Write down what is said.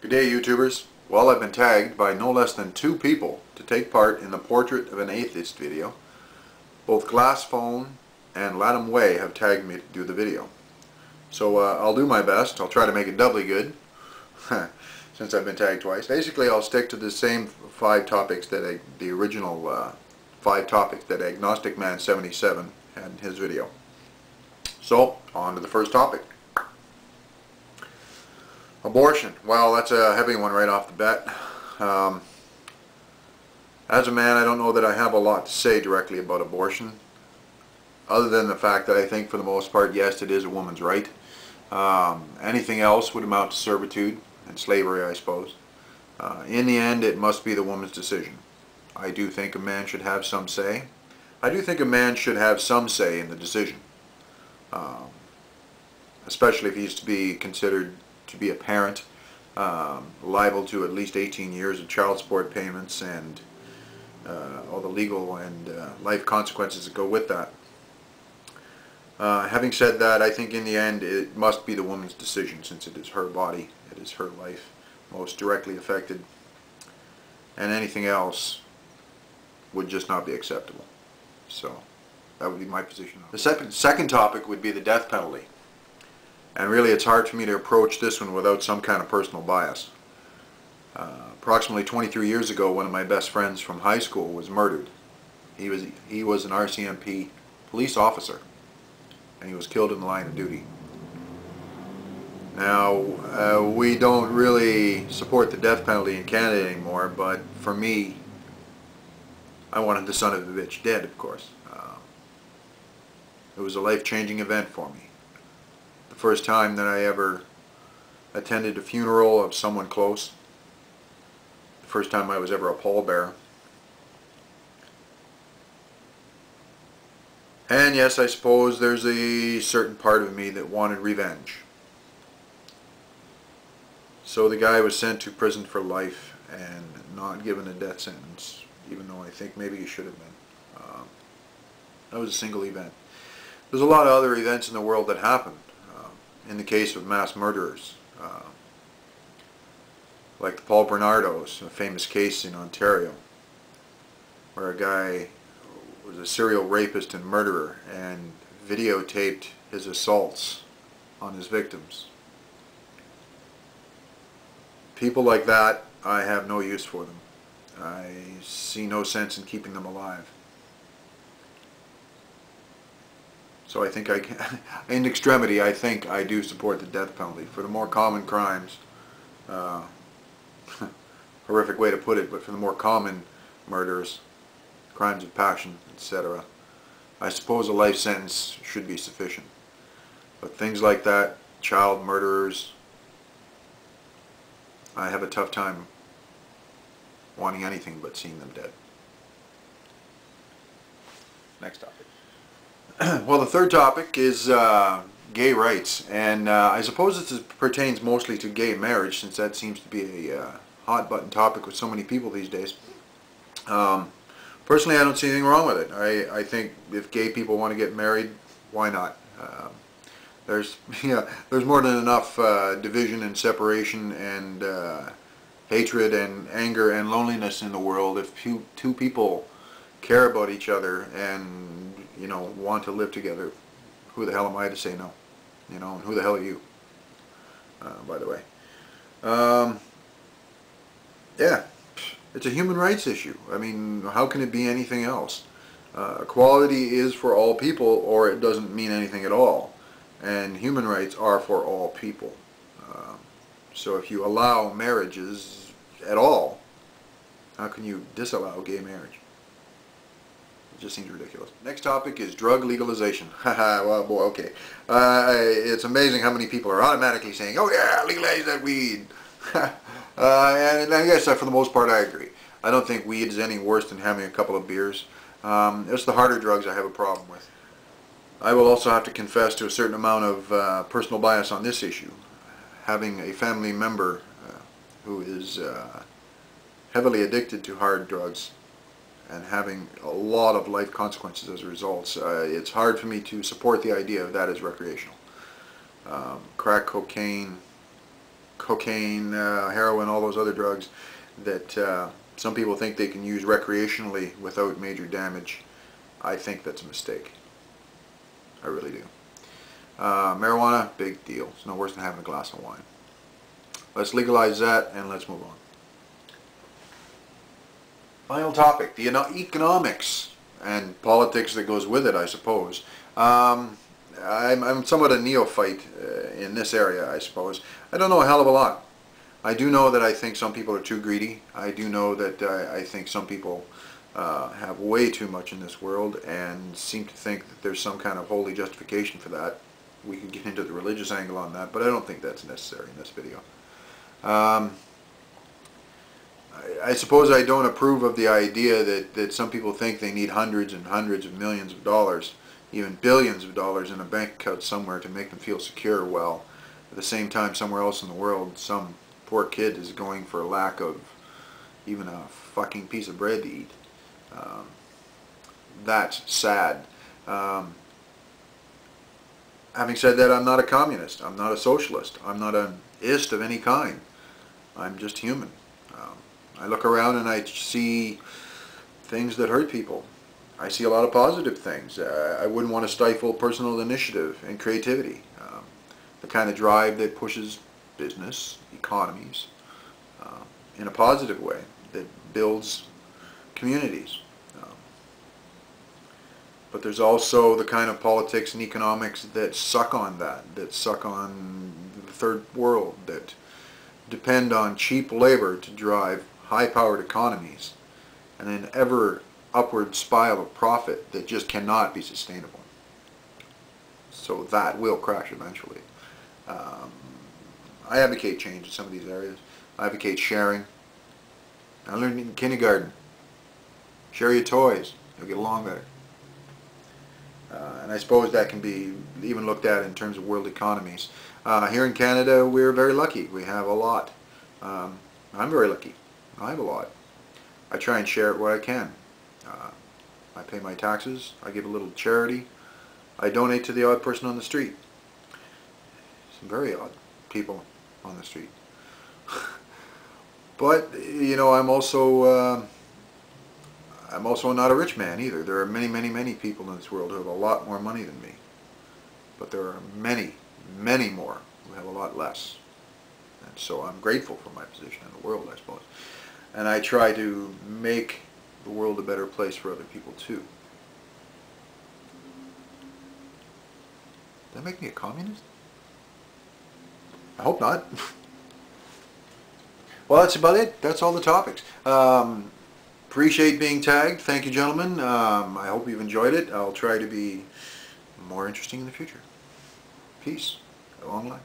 Good day, YouTubers. Well, I've been tagged by no less than 2 people to take part in the Portrait of an Atheist video. Both Glass Phone and Latham Way have tagged me to do the video. So I'll do my best. I'll try to make it doubly good since I've been tagged twice. Basically, I'll stick to the same 5 topics that the original 5 topics that Agnostic Man 77 had in his video. So, on to the first topic. Abortion. Well, that's a heavy one right off the bat. As a man, I don't know that I have a lot to say directly about abortion, other than the fact that I think for the most part, yes, it is a woman's right. Anything else would amount to servitude and slavery, I suppose. In the end, it must be the woman's decision. I do think a man should have some say. I do think a man should have some say in the decision, especially if he's to be considered to be a parent, liable to at least 18 years of child support payments and all the legal and life consequences that go with that. Having said that, I think in the end it must be the woman's decision, since it is her body, it is her life most directly affected, and anything else would just not be acceptable. So that would be my position. The second topic would be the death penalty. And really, it's hard for me to approach this one without some kind of personal bias. Approximately 23 years ago, one of my best friends from high school was murdered. He was an RCMP police officer, and he was killed in the line of duty. Now, we don't really support the death penalty in Canada anymore, but for me, I wanted the son of a bitch dead, of course. It was a life-changing event for me. The first time that I ever attended a funeral of someone close. The first time I was ever a pallbearer. And yes, I suppose there's a certain part of me that wanted revenge. So the guy was sent to prison for life and not given a death sentence, even though I think maybe he should have been. That was a single event. There's a lot of other events in the world that happened. In the case of mass murderers, like the Paul Bernardos, a famous case in Ontario, where a guy was a serial rapist and murderer and videotaped his assaults on his victims. People like that, I have no use for them. I see no sense in keeping them alive. So I think in extremity, I think I do support the death penalty for the more common crimes. Horrific way to put it, but for the more common murders, crimes of passion, etc. I suppose a life sentence should be sufficient. But things like that, child murderers, I have a tough time wanting anything but seeing them dead. Next topic. Well, the third topic is gay rights, and I suppose this pertains mostly to gay marriage, since that seems to be a hot-button topic with so many people these days. Personally, I don't see anything wrong with it. I think if gay people want to get married, why not? There's more than enough division and separation and hatred and anger and loneliness in the world. If two people care about each other and want to live together, who the hell am I to say no? And who the hell are you? By the way. Yeah, it's a human rights issue. I mean, how can it be anything else? Equality is for all people, or it doesn't mean anything at all. And human rights are for all people. So if you allow marriages at all, how can you disallow gay marriage? Just seems ridiculous. Next topic is drug legalization. Haha, well, boy, okay. It's amazing how many people are automatically saying, oh yeah, legalize that weed. And I guess for the most part I agree. I don't think weed is any worse than having a couple of beers. It's the harder drugs I have a problem with. I will also have to confess to a certain amount of personal bias on this issue. Having a family member who is heavily addicted to hard drugs and having a lot of life consequences as a result, it's hard for me to support the idea of that as recreational. Crack cocaine, cocaine, heroin, all those other drugs that some people think they can use recreationally without major damage. I think that's a mistake. I really do. Marijuana, big deal. It's no worse than having a glass of wine. Let's legalize that and let's move on. Final topic, the economics and politics that goes with it, I suppose. I'm somewhat a neophyte in this area, I suppose. I don't know a hell of a lot. I do know that I think some people are too greedy. I do know that I think some people have way too much in this world and seem to think that there's some kind of holy justification for that. We could get into the religious angle on that, but I don't think that's necessary in this video. I suppose I don't approve of the idea that some people think they need hundreds and hundreds of millions of dollars, even billions of dollars in a bank account somewhere to make them feel secure. Well, at the same time, somewhere else in the world, some poor kid is going for a lack of even a fucking piece of bread to eat. That's sad. Having said that, I'm not a communist. I'm not a socialist. I'm not an ist of any kind. I'm just human. I look around and I see things that hurt people. I see a lot of positive things. I wouldn't want to stifle personal initiative and creativity. The kind of drive that pushes business, economies, in a positive way, that builds communities. But there's also the kind of politics and economics that suck on that suck on the third world, that depend on cheap labor to drive high-powered economies and an ever upward spiral of profit that just cannot be sustainable. So that will crash eventually. I advocate change in some of these areas. I advocate sharing. I learned in kindergarten. Share your toys. You'll get along better. And I suppose that can be even looked at in terms of world economies. Here in Canada, we're very lucky. We have a lot. I'm very lucky. I have a lot. I try and share it where I can. I pay my taxes. I give a little charity. I donate to the odd person on the street. Some very odd people on the street. But, you know, I'm also not a rich man either. There are many, many, many people in this world who have a lot more money than me. But there are many, many more who have a lot less. And so I'm grateful for my position in the world, I suppose. And I try to make the world a better place for other people too. Did that make me a communist? I hope not. Well, that's about it. That's all the topics. Appreciate being tagged. Thank you, gentlemen. I hope you've enjoyed it. I'll try to be more interesting in the future. Peace. A long life.